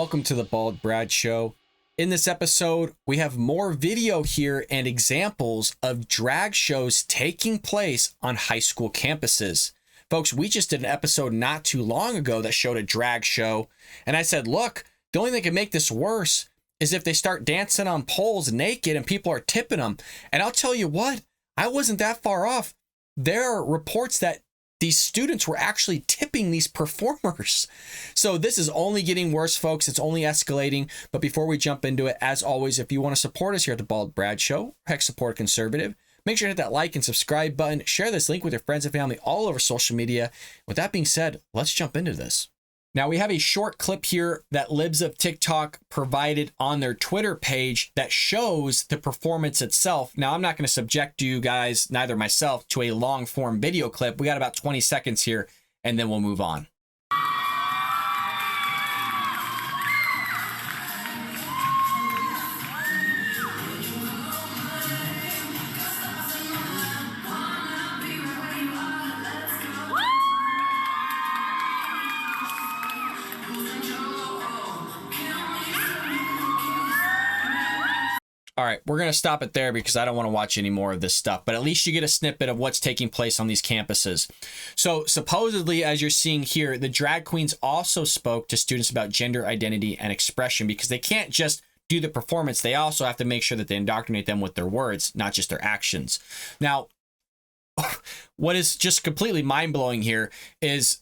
welcome to the Bald Brad Show. In this episode, we have more video here and examples of drag shows taking place on high school campuses. Folks, we just did an episode not too long ago that showed a drag show, and I said, look, the only thing that can make this worse is if they start dancing on poles naked and people are tipping them. And I'll tell you what, I wasn't that far off. There are reports that these students were actually tipping these performers. So this is only getting worse, folks. It's only escalating. But before we jump into it, as always, if you want to support us here at the Bald Brad Show, heck, support a conservative, make sure to hit that like and subscribe button. Share this link with your friends and family all over social media. With that being said, let's jump into this. Now, we have a short clip here that Libs of TikTok provided on their Twitter page that shows the performance itself. Now, I'm not going to subject you guys, neither myself, to a long form video clip. We got about 20 seconds here, and then we'll move on. All right, we're going to stop it there because I don't want to watch any more of this stuff, but at least you get a snippet of what's taking place on these campuses. So supposedly, as you're seeing here, the drag queens also spoke to students about gender identity and expression because they can't just do the performance. They also have to make sure that they indoctrinate them with their words, not just their actions. Now, what is just completely mind-blowing here is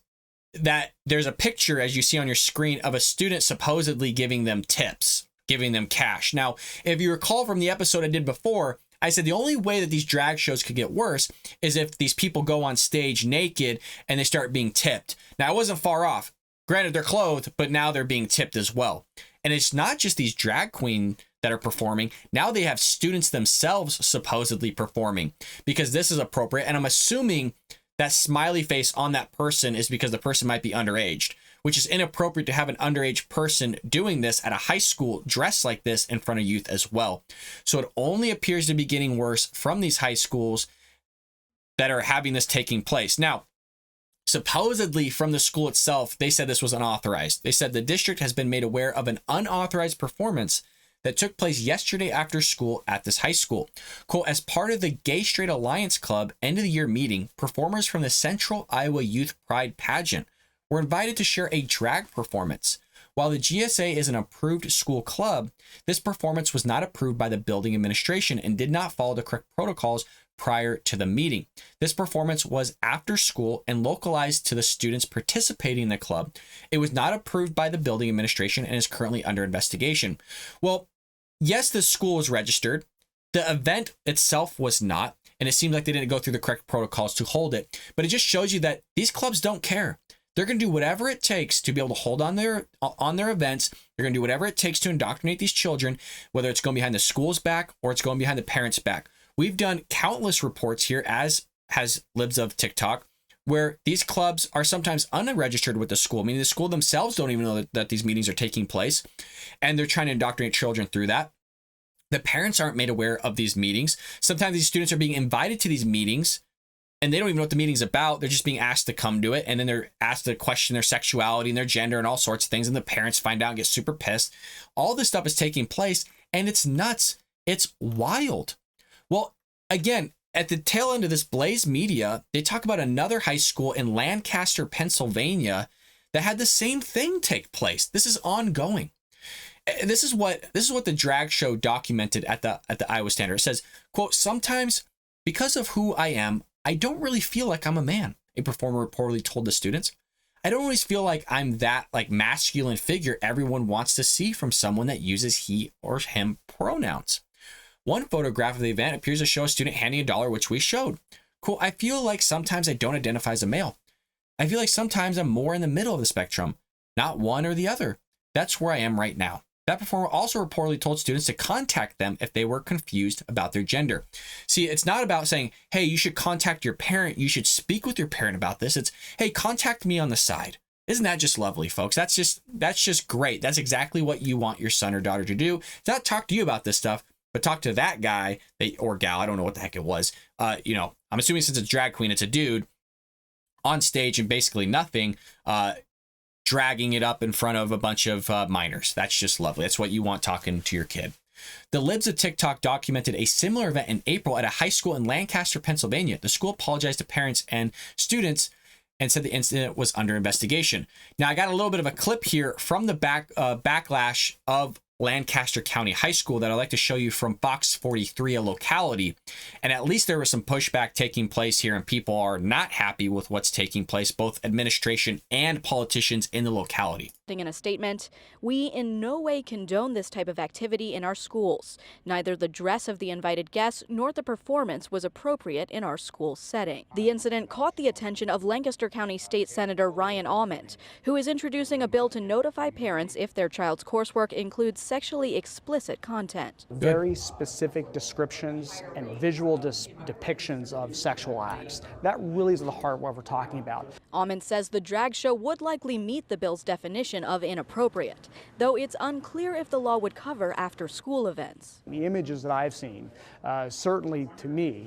that there's a picture, as you see on your screen, of a student supposedly giving them tips, giving them cash. Now, if you recall from the episode I did before, I said the only way that these drag shows could get worse is if these people go on stage naked and they start being tipped. Now, I wasn't far off. Granted, they're clothed, but now they're being tipped as well. And it's not just these drag queens that are performing. Now they have students themselves supposedly performing because this is appropriate. And I'm assuming that smiley face on that person is because the person might be underage, which is inappropriate to have an underage person doing this at a high school dressed like this in front of youth as well. So it only appears to be getting worse from these high schools that are having this taking place. Now, supposedly from the school itself, they said this was unauthorized. They said the district has been made aware of an unauthorized performance that took place yesterday after school at this high school. Quote, as part of the Gay Straight Alliance Club end of the year meeting, performers from the Central Iowa Youth Pride Pageant were invited to share a drag performance. While the GSA is an approved school club, this performance was not approved by the building administration and did not follow the correct protocols prior to the meeting. This performance was after school and localized to the students participating in the club. It was not approved by the building administration and is currently under investigation. Well, yes, the school was registered. The event itself was not, and it seems like they didn't go through the correct protocols to hold it. But it just shows you that these clubs don't care. They're going to do whatever it takes to be able to hold on their events. They're going to do whatever it takes to indoctrinate these children, whether it's going behind the school's back or it's going behind the parents' back. We've done countless reports here, as has Libs of TikTok, where these clubs are sometimes unregistered with the school, meaning the school themselves don't even know that these meetings are taking place, and they're trying to indoctrinate children through that. The parents aren't made aware of these meetings. Sometimes these students are being invited to these meetings, and they don't even know what the meeting's about. They're just being asked to come to it, and then they're asked to question their sexuality and their gender and all sorts of things, and the parents find out and get super pissed. All this stuff is taking place, and it's nuts. It's wild. Well, again, at the tail end of this Blaze Media, they talk about another high school in Lancaster, Pennsylvania, that had the same thing take place. This is ongoing. This is what the drag show documented at the Iowa Standard. It says, quote, sometimes because of who I am, I don't really feel like I'm a man, a performer reportedly told the students. I don't always feel like I'm that masculine figure everyone wants to see from someone that uses he or him pronouns. One photograph of the event appears to show a student handing $1, which we showed. Quote, I feel like sometimes I don't identify as a male. I feel like sometimes I'm more in the middle of the spectrum, not one or the other. That's where I am right now. That performer also reportedly told students to contact them if they were confused about their gender. See, it's not about saying, hey, you should contact your parent. You should speak with your parent about this. It's, hey, contact me on the side. Isn't that just lovely, folks? That's just great. That's exactly what you want your son or daughter to do. Not talk to you about this stuff, but talk to that guy or gal. I don't know what the heck it was. I'm assuming since it's drag queen, it's a dude on stage and basically nothing, dragging it up in front of a bunch of minors. That's just lovely. That's what you want talking to your kid. The Libs of TikTok documented a similar event in April at a high school in Lancaster, Pennsylvania. The school apologized to parents and students and said the incident was under investigation. Now, I got a little bit of a clip here from the backlash of Lancaster County High School that I'd like to show you from Fox 43, a locality. And at least there was some pushback taking place here, and people are not happy with what's taking place, both administration and politicians in the locality. In a statement, we in no way condone this type of activity in our schools. Neither the dress of the invited guests nor the performance was appropriate in our school setting. The incident caught the attention of Lancaster County State Senator Ryan Almond, who is introducing a bill to notify parents if their child's coursework includes sexually explicit content. Very specific descriptions and visual depictions of sexual acts. That really is the heart of what we're talking about. Almond says the drag show would likely meet the bill's definition of inappropriate, though it's unclear if the law would cover after-school events. The images that I've seen, certainly to me,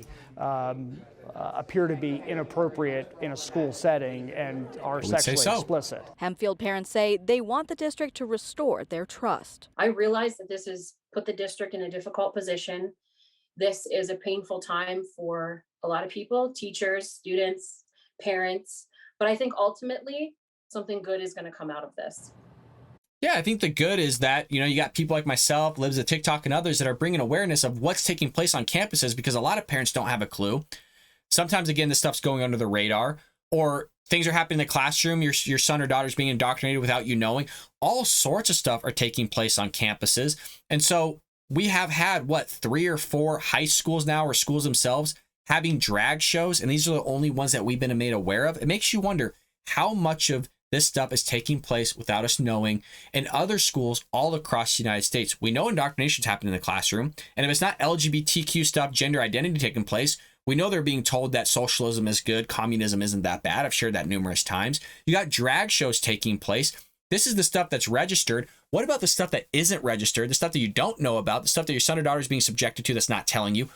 appear to be inappropriate in a school setting and are sexually explicit. Hempfield parents say they want the district to restore their trust. I realize that this has put the district in a difficult position. This is a painful time for a lot of people, teachers, students, parents, but I think ultimately something good is going to come out of this. Yeah, I think the good is that, you got people like myself, Libs of TikTok, and others that are bringing awareness of what's taking place on campuses, because a lot of parents don't have a clue. Sometimes, again, this stuff's going under the radar, or things are happening in the classroom. Your son or daughter's being indoctrinated without you knowing. All sorts of stuff are taking place on campuses. And so we have had, 3 or 4 high schools now, or schools themselves, having drag shows, and these are the only ones that we've been made aware of. It makes you wonder how much of this stuff is taking place without us knowing in other schools all across the United States. We know indoctrination's happening in the classroom, and if it's not LGBTQ stuff, gender identity taking place, we know they're being told that socialism is good, communism isn't that bad. I've shared that numerous times. You got drag shows taking place. This is the stuff that's registered. What about the stuff that isn't registered, the stuff that you don't know about, the stuff that your son or daughter is being subjected to that's not telling you?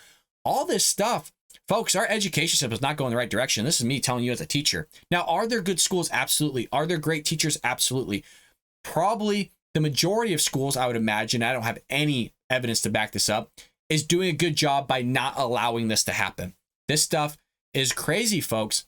All this stuff, folks, our education system is not going the right direction. This is me telling you as a teacher. Now, are there good schools? Absolutely. Are there great teachers? Absolutely. Probably the majority of schools, I would imagine, I don't have any evidence to back this up, is doing a good job by not allowing this to happen. This stuff is crazy, folks.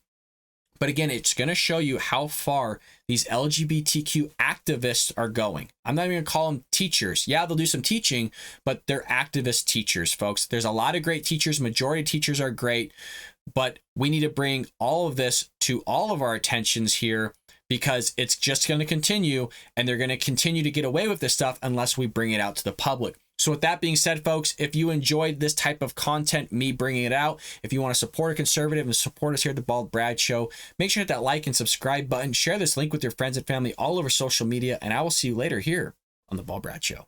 But again, it's going to show you how far these LGBTQ activists are going. I'm not even going to call them teachers. Yeah, they'll do some teaching, but they're activist teachers, folks. There's a lot of great teachers. Majority of teachers are great, but we need to bring all of this to all of our attentions here, because it's just going to continue, and they're going to continue to get away with this stuff unless we bring it out to the public. So with that being said, folks, if you enjoyed this type of content, me bringing it out, if you want to support a conservative and support us here at the Bald Brad Show, make sure to hit that like and subscribe button. Share this link with your friends and family all over social media, and I will see you later here on the Bald Brad Show.